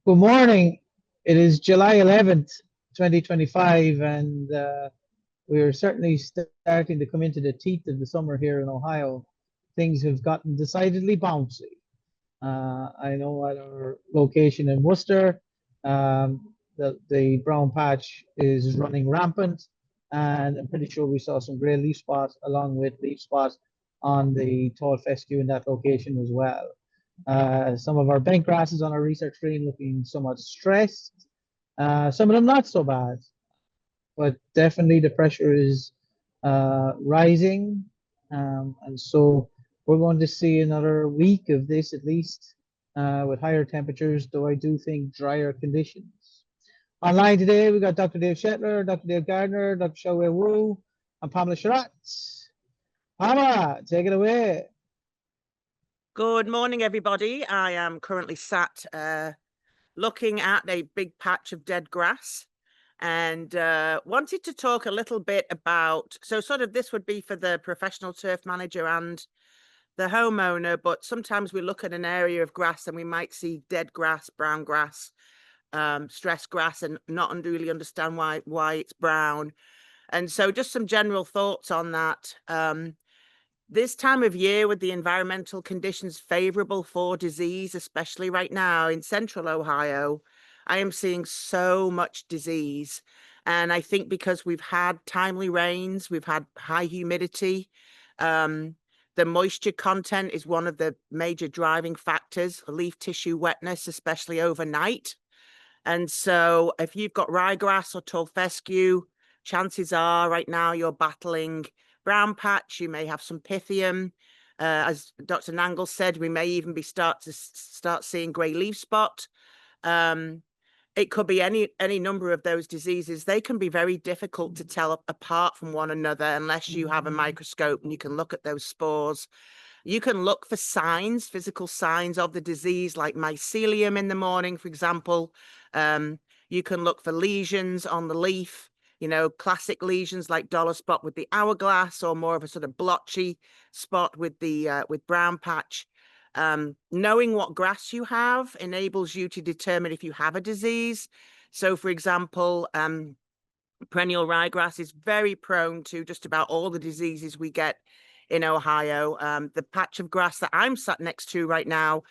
Good morning. It is July 11th, 2025, and we're certainly starting to come into the teeth of the summer here in Ohio. Things have gotten decidedly bouncy. I know at our location in Worcester, the brown patch is running rampant, and I'm pretty sure we saw some gray leaf spots along with leaf spots on the tall fescue in that location as well. Some of our bent grasses on our research screen looking somewhat stressed. Some of them not so bad, but definitely the pressure is rising. And so we're going to see another week of this at least with higher temperatures, though I do think drier conditions. Online today, we got Dr. Dave Shetlar, Dr. Dave Gardner, Dr. Drs Wu, and Pam Sherratt. Pamela, take it away. Good morning, everybody. I am currently sat looking at a big patch of dead grass and wanted to talk a little bit about, so sort of this would be for the professional turf manager and the homeowner, but sometimes we look at an area of grass and we might see dead grass, brown grass, stress grass, and not really understand why it's brown. And so just some general thoughts on that. This time of year, with the environmental conditions favorable for disease, especially right now in central Ohio, I am seeing so much disease. And I think because we've had timely rains, we've had high humidity, the moisture content is one of the major driving factors, leaf tissue wetness, especially overnight. And so if you've got ryegrass or tall fescue, chances are right now you're battling brown patch. You may have some pythium. As Dr. Nangle said, we may even be start seeing grey leaf spot. It could be any number of those diseases. They can be very difficult to tell apart from one another unless you have a microscope and you can look at those spores. You can look for signs, physical signs of the disease, like mycelium in the morning, for example. You can look for lesions on the leaf, classic lesions like dollar spot with the hourglass, or more of a sort of blotchy spot with the with brown patch. Knowing what grass you have enables you to determine if you have a disease. So, for example, perennial ryegrass is very prone to just about all the diseases we get in Ohio. The patch of grass that I'm sat next to right now,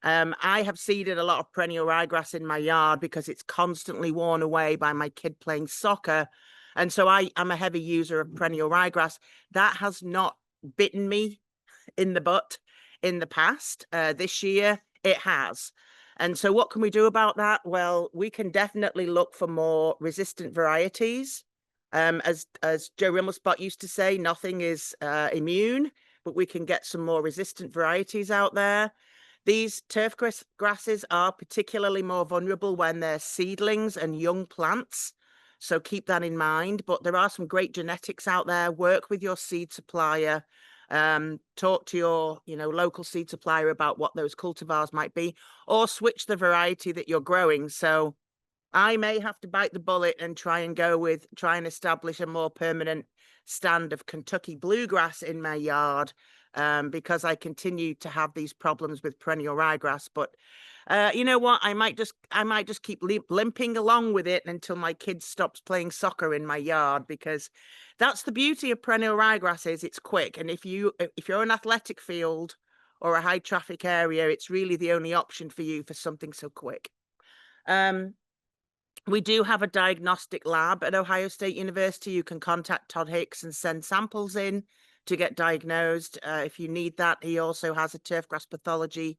I have seeded a lot of perennial ryegrass in my yard because it's constantly worn away by my kid playing soccer. And so I'm a heavy user of perennial ryegrass. That has not bitten me in the butt in the past. This year, it has. And so what can we do about that? Well, we can definitely look for more resistant varieties. As Joe Rimmelspot used to say, nothing is immune, but we can get some more resistant varieties out there. These turf grasses are particularly more vulnerable when they're seedlings and young plants. So keep that in mind. But there are some great genetics out there. Work with your seed supplier. Talk to your local seed supplier about what those cultivars might be, or switch the variety that you're growing. So I may have to bite the bullet and try and establish a more permanent stand of Kentucky bluegrass in my yard, because I continue to have these problems with perennial ryegrass. But you know what? I might just keep limping along with it until my kid stops playing soccer in my yard, because that's the beauty of perennial ryegrass is it's quick. And if you're an athletic field or a high traffic area, it's really the only option for you for something so quick. We do have a diagnostic lab at Ohio State University. You can contact Todd Hicks and send samples in to get diagnosed. If you need that, he also has a turfgrass pathology,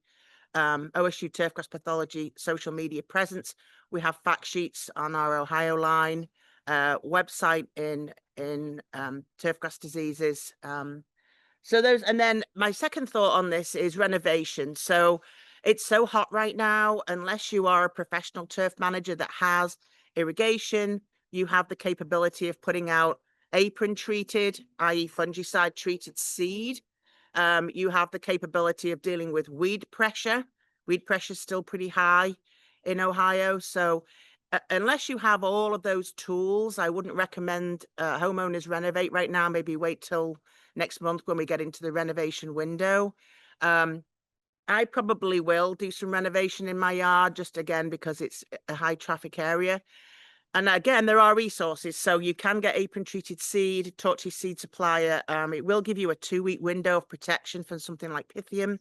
OSU turfgrass pathology social media presence. We have fact sheets on our Ohio line website in turfgrass diseases. So those, and then my second thought on this is renovation. So it's so hot right now. Unless you are a professional turf manager that has irrigation, you have the capability of putting out apron treated, i.e. fungicide treated seed. You have the capability of dealing with weed pressure. Weed pressure is still pretty high in Ohio. So unless you have all of those tools, I wouldn't recommend homeowners renovate right now. Maybe wait till next month when we get into the renovation window. I probably will do some renovation in my yard, just again because it's a high traffic area. And again, there are resources. So you can get apron treated seed, talk to your seed supplier. It will give you a 2-week window of protection from something like Pythium.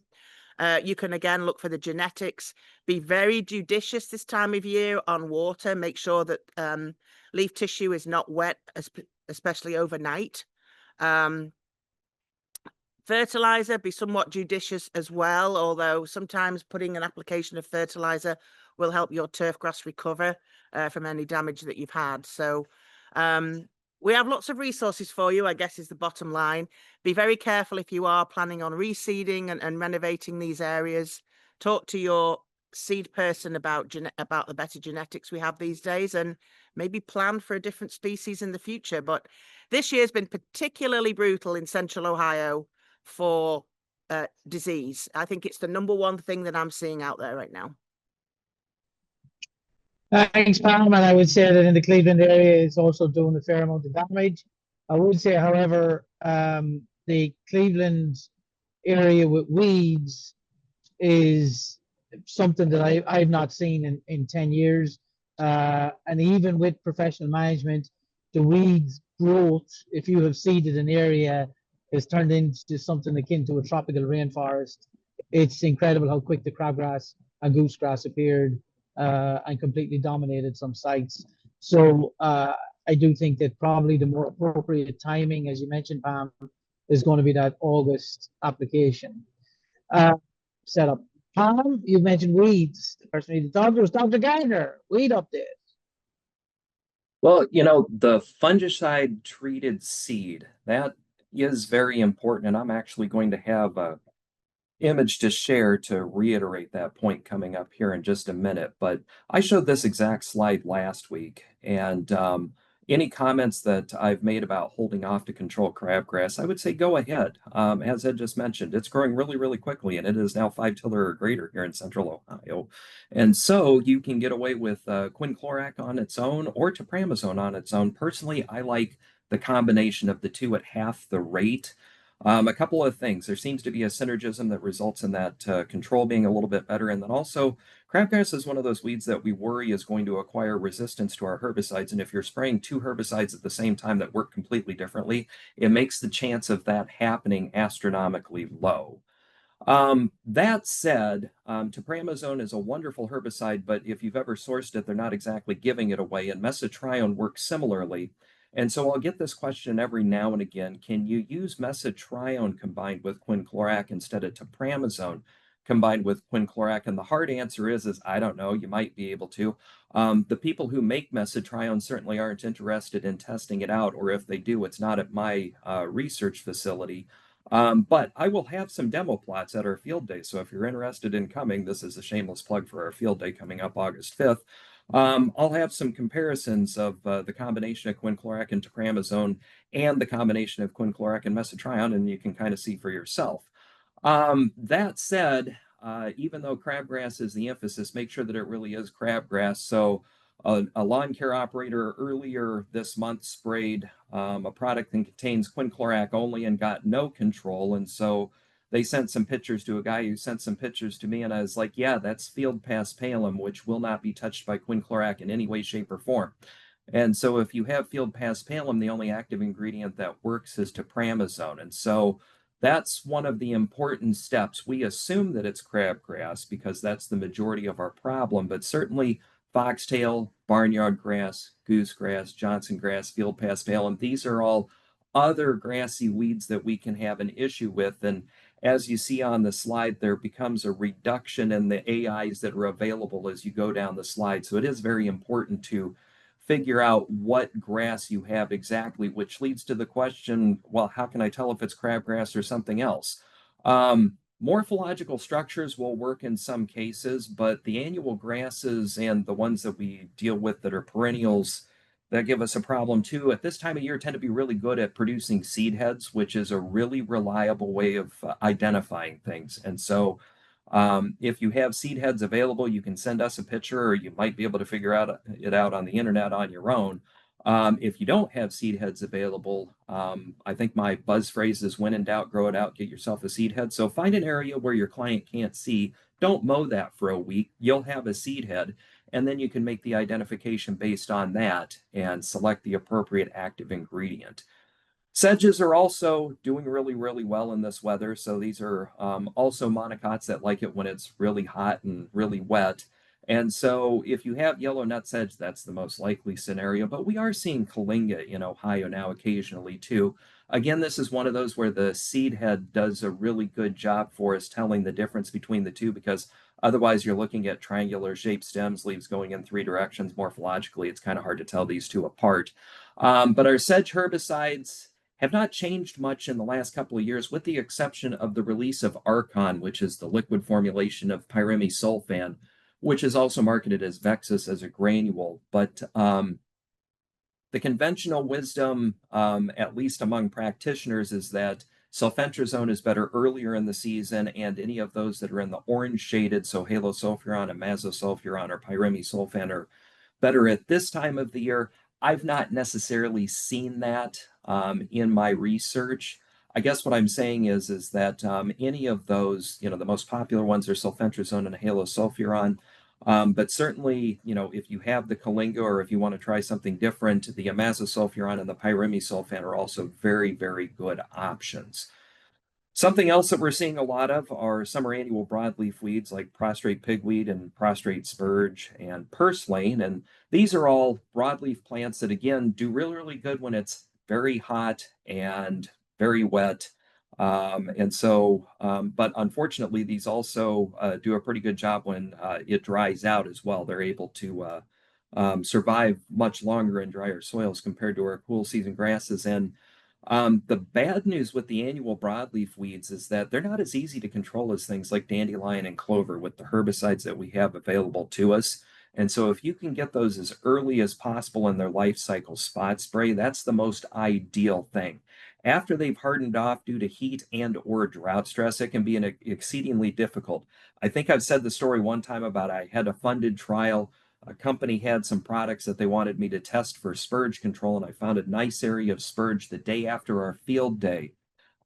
You can again look for the genetics. Be very judicious this time of year on water. Make sure that leaf tissue is not wet, especially overnight. Fertilizer, be somewhat judicious as well, although sometimes putting an application of fertilizer will help your turf grass recover from any damage that you've had. So we have lots of resources for you, I guess, is the bottom line. Be very careful if you are planning on reseeding and renovating these areas. Talk to your seed person about the better genetics we have these days, and maybe plan for a different species in the future. But this year's been particularly brutal in central Ohio for disease. I think it's the number one thing that I'm seeing out there right now. Thanks, Pam. And I would say that in the Cleveland area, it's also doing a fair amount of damage. I would say, however, the Cleveland area with weeds is something that I've not seen in 10 years. And even with professional management, the weeds growth, if you have seeded an area, has turned into something akin to a tropical rainforest. It's incredible how quick the crabgrass and goosegrass appeared and completely dominated some sites. So I do think that probably the more appropriate timing, as you mentioned, Pam, is going to be that August application setup. Pam, you mentioned weeds. The person who talked was Dr. Gardner. Weed update. Well, the fungicide treated seed, that is very important. And I'm actually going to have a image to share to reiterate that point coming up here in just a minute. But I showed this exact slide last week, and any comments that I've made about holding off to control crabgrass, I would say go ahead. As Ed just mentioned, it's growing really, really quickly, and it is now 5-tiller or greater here in central Ohio. And so you can get away with quinclorac on its own or tepramazone on its own. Personally, I like the combination of the two at half the rate. A couple of things. There seems to be a synergism that results in that control being a little bit better. And then also, crabgrass is one of those weeds that we worry is going to acquire resistance to our herbicides. And if you're spraying two herbicides at the same time that work completely differently, it makes the chance of that happening astronomically low. That said, tepramazone is a wonderful herbicide, but if you've ever sourced it, they're not exactly giving it away. And mesotrione works similarly. And so I'll get this question every now and again. Can you use mesotrione combined with quinclorac instead of tepramazone combined with quinclorac? And the hard answer is I don't know. You might be able to. The people who make mesotrione certainly aren't interested in testing it out, or if they do, it's not at my research facility. But I will have some demo plots at our field day. So if you're interested in coming, this is a shameless plug for our field day coming up August 5th. I'll have some comparisons of the combination of quinclorac and tepramazone and the combination of quinclorac and mesotrione, and you can kind of see for yourself. That said, even though crabgrass is the emphasis, make sure that it really is crabgrass. So a lawn care operator earlier this month sprayed a product that contains quinclorac only and got no control. And so they sent some pictures to a guy who sent some pictures to me, and I was like, yeah, that's field paspalum, which will not be touched by quinclorac in any way, shape, or form. And so if you have field paspalum, the only active ingredient that works is tepramazone. And so that's one of the important steps. We assume that it's crabgrass because that's the majority of our problem, but certainly foxtail, barnyard grass, goosegrass, Johnson grass, field paspalum, these are all other grassy weeds that we can have an issue with. And as you see on the slide, there becomes a reduction in the AIs that are available as you go down the slide. So it is very important to figure out what grass you have exactly, which leads to the question, well, how can I tell if it's crabgrass or something else? Morphological structures will work in some cases, but the annual grasses and the ones that we deal with that are perennials that give us a problem too, at this time of year tend to be really good at producing seed heads, which is a really reliable way of identifying things. And so if you have seed heads available, you can send us a picture, or you might be able to figure it out on the internet on your own. If you don't have seed heads available, I think my buzz phrase is when in doubt, grow it out, get yourself a seed head. So find an area where your client can't see. Don't mow that for a week. You'll have a seed head, and then you can make the identification based on that and select the appropriate active ingredient. Sedges are also doing really, really well in this weather. So these are also monocots that like it when it's really hot and really wet. And so if you have yellow nut sedge, that's the most likely scenario. But we are seeing Kalinga in Ohio now occasionally too. Again, this is one of those where the seed head does a really good job for us telling the difference between the two, because otherwise you're looking at triangular shaped stems, leaves going in three directions. Morphologically, it's kind of hard to tell these two apart. But our sedge herbicides have not changed much in the last couple of years, with the exception of the release of Archon, which is the liquid formulation of pyrimesulfan, which is also marketed as Vexus as a granule. But the conventional wisdom, at least among practitioners, is that sulfentrazone is better earlier in the season, and any of those that are in the orange shaded, so halosulfuron and mazosulfuron or pyrimesulfan, are better at this time of the year. I've not necessarily seen that in my research. I guess what I'm saying is that any of those, the most popular ones are sulfentrazone and halosulfuron. But certainly, if you have the Kalinga, or if you want to try something different, the amazosulfuron and the pyrimesulfan are also very, very good options. Something else that we're seeing a lot of are summer annual broadleaf weeds like prostrate pigweed and prostrate spurge and purslane. And these are all broadleaf plants that, again, do really, really good when it's very hot and very wet. But unfortunately, these also do a pretty good job when it dries out as well. They're able to survive much longer in drier soils compared to our cool season grasses. And the bad news with the annual broadleaf weeds is that they're not as easy to control as things like dandelion and clover with the herbicides that we have available to us. And so if you can get those as early as possible in their life cycle, spot spray, that's the most ideal thing. After they've hardened off due to heat and or drought stress, it can be exceedingly difficult. I think I've said the story one time about I had a funded trial. A company had some products that they wanted me to test for spurge control, and I found a nice area of spurge the day after our field day.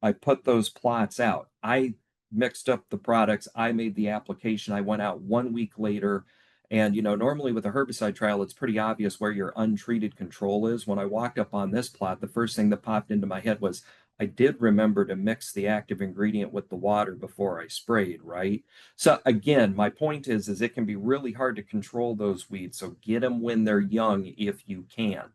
I put those plots out. I mixed up the products. I made the application. I went out 1 week later. And, normally with a herbicide trial, it's pretty obvious where your untreated control is. When I walked up on this plot, the first thing that popped into my head was I did remember to mix the active ingredient with the water before I sprayed, right? So again, my point is it can be really hard to control those weeds. So get them when they're young if you can.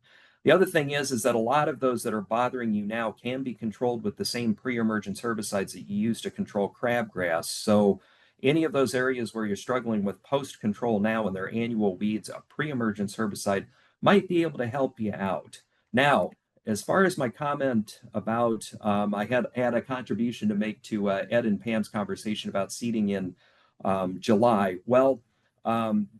The other thing is that a lot of those that are bothering you now can be controlled with the same pre-emergence herbicides that you use to control crabgrass. So any of those areas where you're struggling with post-control now and their annual weeds, a pre-emergence herbicide might be able to help you out. Now, as far as my comment about, I had a contribution to make to Ed and Pam's conversation about seeding in July. Well,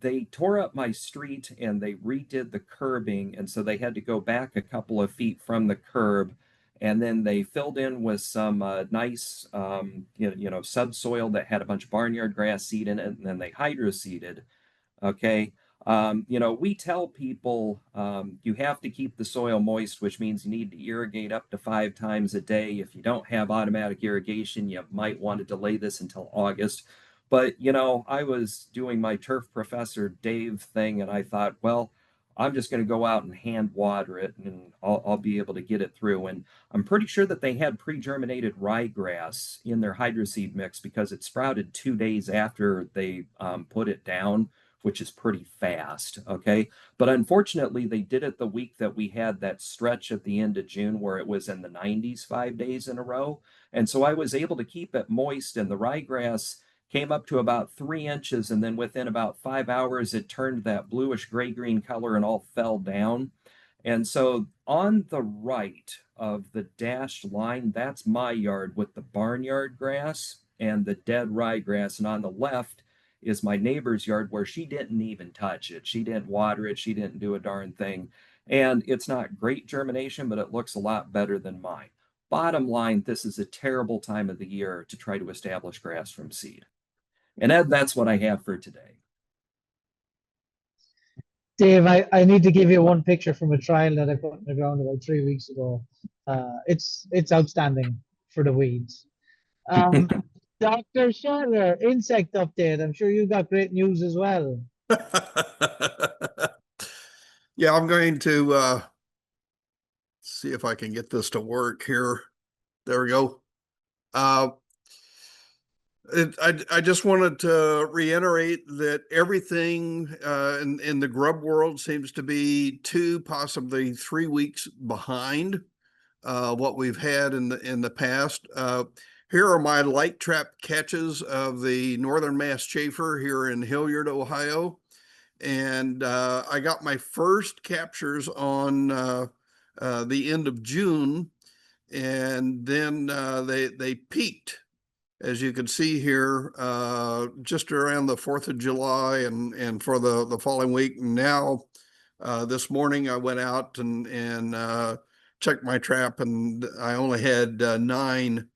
they tore up my street and they redid the curbing, and so they had to go back a couple of feet from the curb, and then they filled in with some nice subsoil that had a bunch of barnyard grass seed in it, and then they hydroseeded. Okay. We tell people you have to keep the soil moist, which means you need to irrigate up to 5 times a day. If you don't have automatic irrigation, you might want to delay this until August. But, I was doing my turf professor Dave thing, and I thought, well, I'm just going to go out and hand water it, and I'll be able to get it through. And I'm pretty sure that they had pre-germinated ryegrass in their hydroseed mix because it sprouted 2 days after they put it down, which is pretty fast. Okay. But unfortunately, they did it the week that we had that stretch at the end of June where it was in the 90s 5 days in a row. And so I was able to keep it moist, and the ryegrass came up to about 3 inches. And then within about 5 hours, it turned that bluish gray-green color and all fell down. And so on the right of the dashed line, that's my yard with the barnyard grass and the dead ryegrass. And on the left is my neighbor's yard where she didn't even touch it. She didn't water it. She didn't do a darn thing. And it's not great germination, but it looks a lot better than mine. Bottom line, this is a terrible time of the year to try to establish grass from seed. And Ed, that's what I have for today. Dave, I need to give you one picture from a trial that I put in the ground about 3 weeks ago. It's outstanding for the weeds. Dr. Shetlar, insect update. I'm sure you got great news as well. Yeah, I'm going to see if I can get this to work here. There we go. I just wanted to reiterate that everything in the grub world seems to be 2, possibly 3 weeks behind what we've had in the past. Here are my light trap catches of the northern mass chafer here in Hilliard, Ohio. And I got my first captures on the end of June, and then they peaked, as you can see here, just around the 4th of July and for the following week. And now, this morning I went out and checked my trap, and I only had 9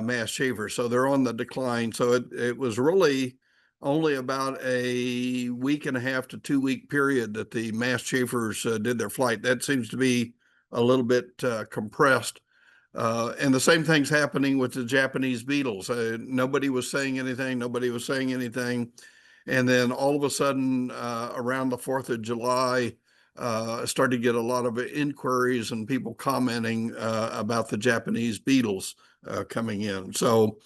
mass chafers, so they're on the decline. So it was really only about a week and a half to 2 week period that the mass chafers did their flight. That seems to be a little bit compressed. And the same thing's happening with the Japanese beetles. Nobody was saying anything. And then all of a sudden, around the 4th of July, I started to get a lot of inquiries and people commenting about the Japanese beetles coming in. So,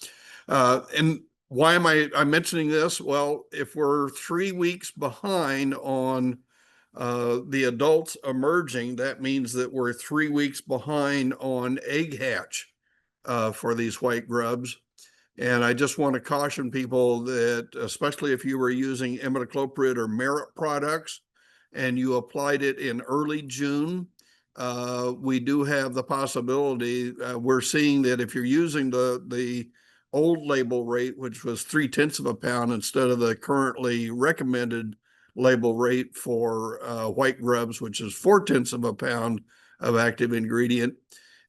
and why am I mentioning this? Well, if we're 3 weeks behind on the adults emerging, that means that we're 3 weeks behind on egg hatch for these white grubs. And I just want to caution people that, especially if you were using imidacloprid or merit products and you applied it in early June, we do have the possibility. We're seeing that if you're using the old label rate, which was 0.3 of a pound instead of the currently recommended label rate for white grubs, which is 0.4 of a pound of active ingredient,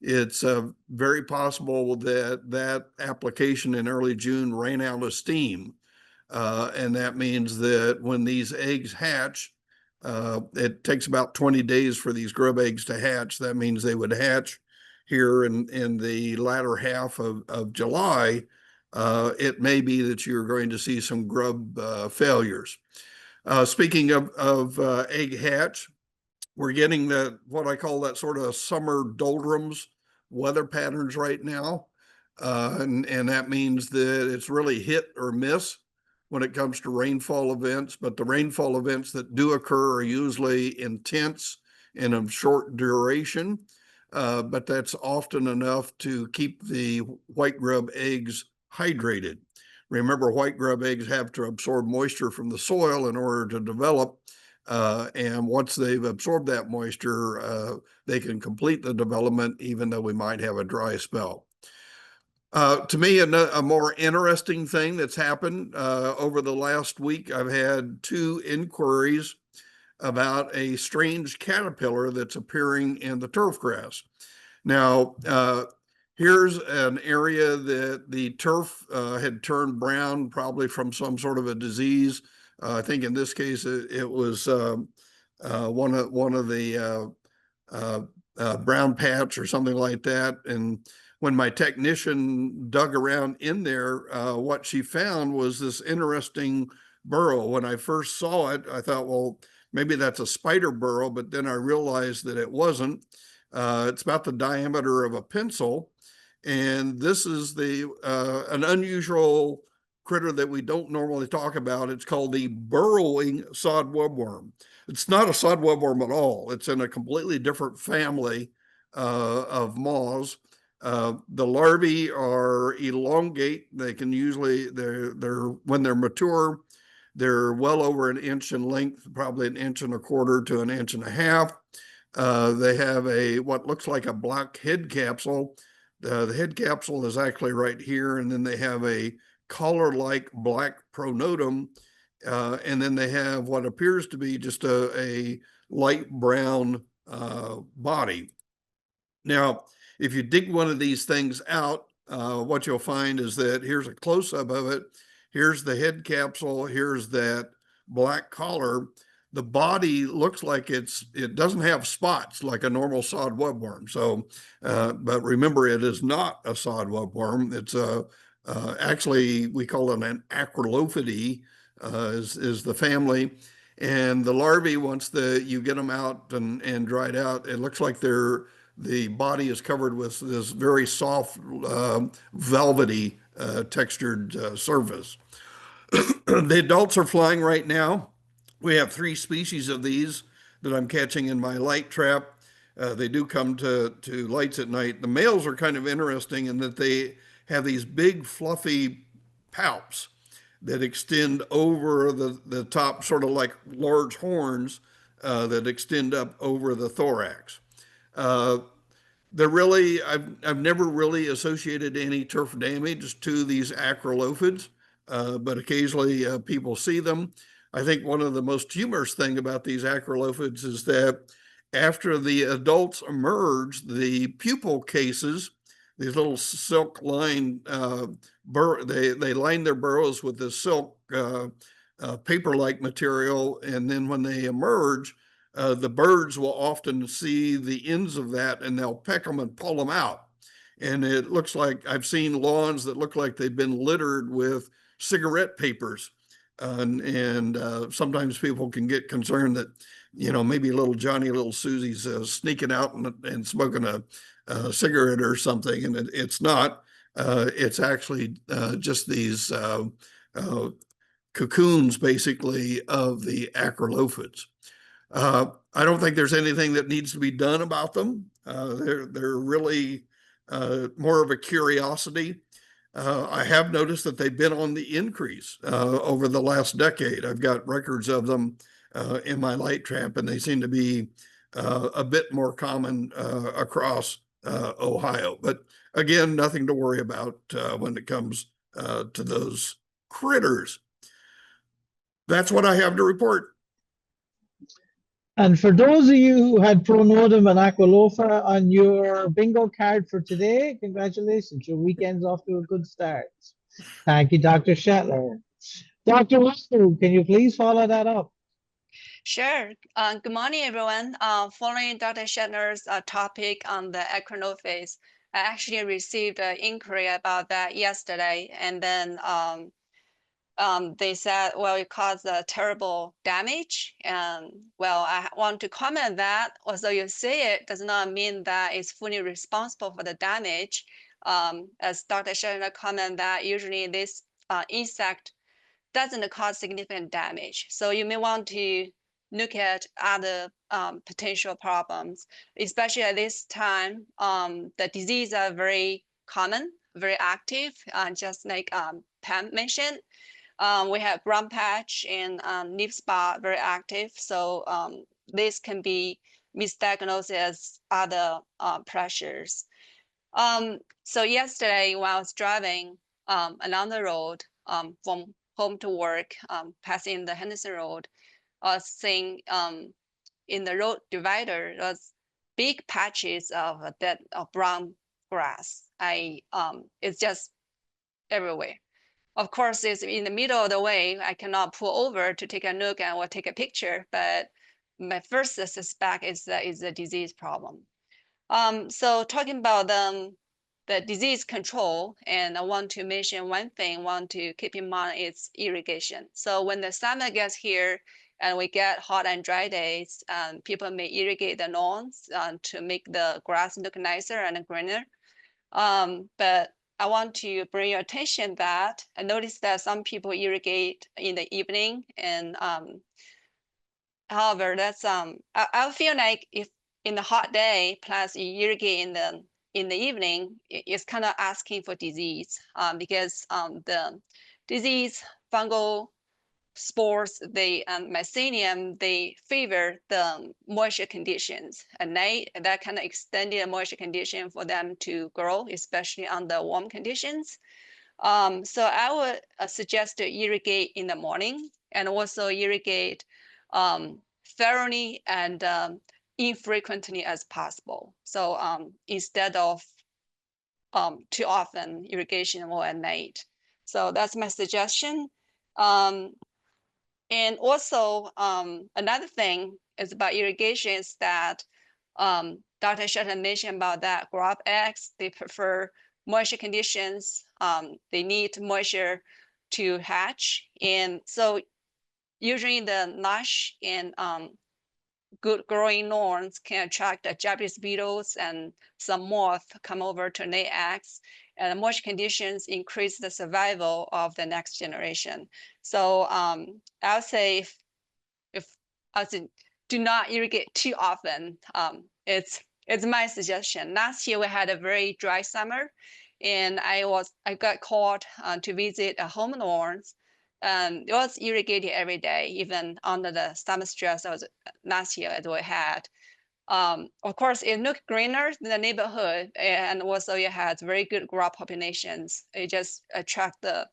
it's very possible that application in early June ran out of steam. And that means that when these eggs hatch, it takes about 20 days for these grub eggs to hatch. That means they would hatch here in the latter half of July. It may be that you're going to see some grub failures. Speaking of egg hatch, we're getting what I call that sort of summer doldrums weather patterns right now. And that means that it's really hit or miss when it comes to rainfall events. But the rainfall events that do occur are usually intense and of short duration. But that's often enough to keep the white grub eggs hydrated. Remember, white grub eggs have to absorb moisture from the soil in order to develop. And once they've absorbed that moisture, they can complete the development, even though we might have a dry spell. To me, a more interesting thing that's happened over the last week, I've had 2 inquiries about a strange caterpillar that's appearing in the turf grass. Now, here's an area that the turf had turned brown, probably from some sort of a disease. I think in this case it was one of the brown patch or something like that. And when my technician dug around in there, what she found was this interesting burrow. When I first saw it, I thought, well, maybe that's a spider burrow, but then I realized that it wasn't. It's about the diameter of a pencil. And this is an unusual critter that we don't normally talk about. It's called the burrowing sod webworm. It's not a sod webworm at all. It's in a completely different family of moths. The larvae are elongate. They can usually, when they're mature, they're well over an inch in length, probably 1.25 inches to 1.5 inches. They have what looks like a black head capsule. The head capsule is actually right here, and then they have a collar-like black pronotum, and then they have what appears to be just a light brown body. Now, if you dig one of these things out, what you'll find is that here's a close-up of it. Here's the head capsule. Here's that black collar. the body looks like it doesn't have spots like a normal sod webworm. So, but remember, it is not a sod webworm. It's actually, we call it an Acrolophidae, is the family. And the larvae, once you get them out and dried out, it looks like the body is covered with this very soft, velvety textured surface. The adults are flying right now. We have 3 species of these that I'm catching in my light trap. They do come to lights at night. The males are kind of interesting in that they have these big fluffy palps that extend over the top, sort of like large horns that extend up over the thorax. They're really, I've never really associated any turf damage to these acrolophids, but occasionally people see them. I think one of the most humorous thing about these acrolophids is that after the adults emerge, the pupal cases, these little silk lined they line their burrows with this silk paper-like material, and then when they emerge, the birds will often see the ends of that and they'll peck them and pull them out. And it looks like I've seen lawns that look like they've been littered with cigarette papers. And sometimes people can get concerned that, maybe little Johnny, little Susie's sneaking out and smoking a cigarette or something. And it's not. It's actually just these cocoons, basically, of the acrolophids. I don't think there's anything that needs to be done about them. They're really more of a curiosity. I have noticed that they've been on the increase over the last decade. I've got records of them in my light trap, and they seem to be a bit more common across Ohio. But again, nothing to worry about when it comes to those critters. That's what I have to report. And for those of you who had pronotum and aqualofa on your bingo card for today, congratulations. Your weekend's off to a good start. Thank you, Dr. Shetlar. Dr. Wu, can you please follow that up? Sure. Good morning, everyone. Following Dr. Shetlar's topic on the acronophase, I actually received an inquiry about that yesterday, and then they said, well, it caused terrible damage. And well, I want to comment that although you say it does not mean that it's fully responsible for the damage. As Dr. Shetlar commented that usually this insect doesn't cause significant damage. So you may want to look at other potential problems, especially at this time. The disease are very common, very active, just like Pam mentioned. We have brown patch and leaf spot very active. So this can be misdiagnosed as other pressures. So yesterday when I was driving along the road from home to work, passing the Henderson Road, I was seeing in the road divider, there's big patches of dead brown grass. It's just everywhere. Of course, it's in the middle of the way. I cannot pull over to take a look and or take a picture, but my first suspect is that it's a disease problem. So talking about the disease control, and I want to mention one thing, want to keep in mind is irrigation. So when the summer gets here and we get hot and dry days, people may irrigate the lawns to make the grass look nicer and greener. But I want to bring your attention that I noticed that some people irrigate in the evening, and however, that's I feel like if in the hot day plus you irrigate in the evening, it's kind of asking for disease because the disease fungal spores, the mycelium, they favor the moisture conditions at night. That kind of extended moisture condition for them to grow, especially under warm conditions. So I would suggest to irrigate in the morning, and also irrigate thoroughly and infrequently as possible. So instead of too often irrigation or at night. So that's my suggestion. And also, another thing is about irrigation is that Dr. Shetlar mentioned about that grub eggs, they prefer moisture conditions. They need moisture to hatch. And so usually the lush and good growing lawns can attract the Japanese beetles and some moth come over to lay eggs. And the moisture conditions increase the survival of the next generation. So I would say if as in, do not irrigate too often. It's my suggestion. Last year we had a very dry summer, and I got called to visit a home lawns. It was irrigated every day, even under the summer stress that was last year that we had. Of course, it looked greener in the neighborhood, and also it has very good grub populations. It just attract the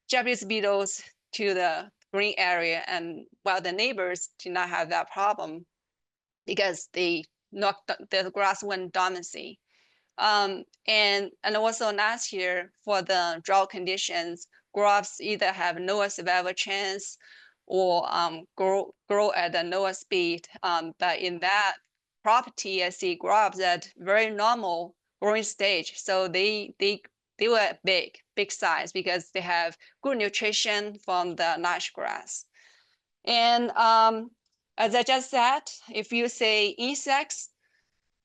Japanese beetles to the green area, and while the neighbors do not have that problem because they knocked the grass went dormancy. And also last year for the drought conditions, grubs either have lower survival chance or grow at a lower speed. But in that property, I see grubs at very normal growing stage. So they were big size because they have good nutrition from the lush grass. And as I just said, if you say insects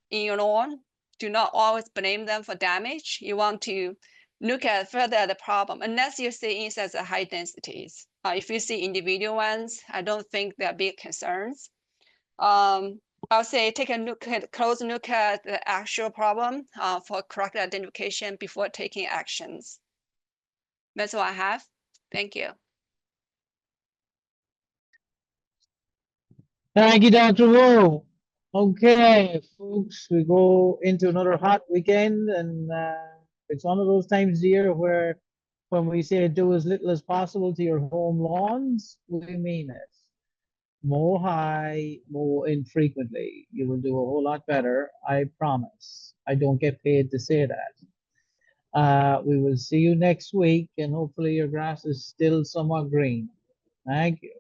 in your lawn, do not always blame them for damage. You want to look at further at the problem, unless you see insects at high densities. If you see individual ones, I don't think they're big concerns. I'll say take a close look at the actual problem for correct identification before taking actions. That's all I have. Thank you. Thank you, Dr. Wu. Okay, folks, we go into another hot weekend, and it's one of those times of the year where when we say do as little as possible to your home lawns, we mean it. Mow high, mow infrequently. You will do a whole lot better, I promise. I don't get paid to say that. We will see you next week, and hopefully your grass is still somewhat green. Thank you.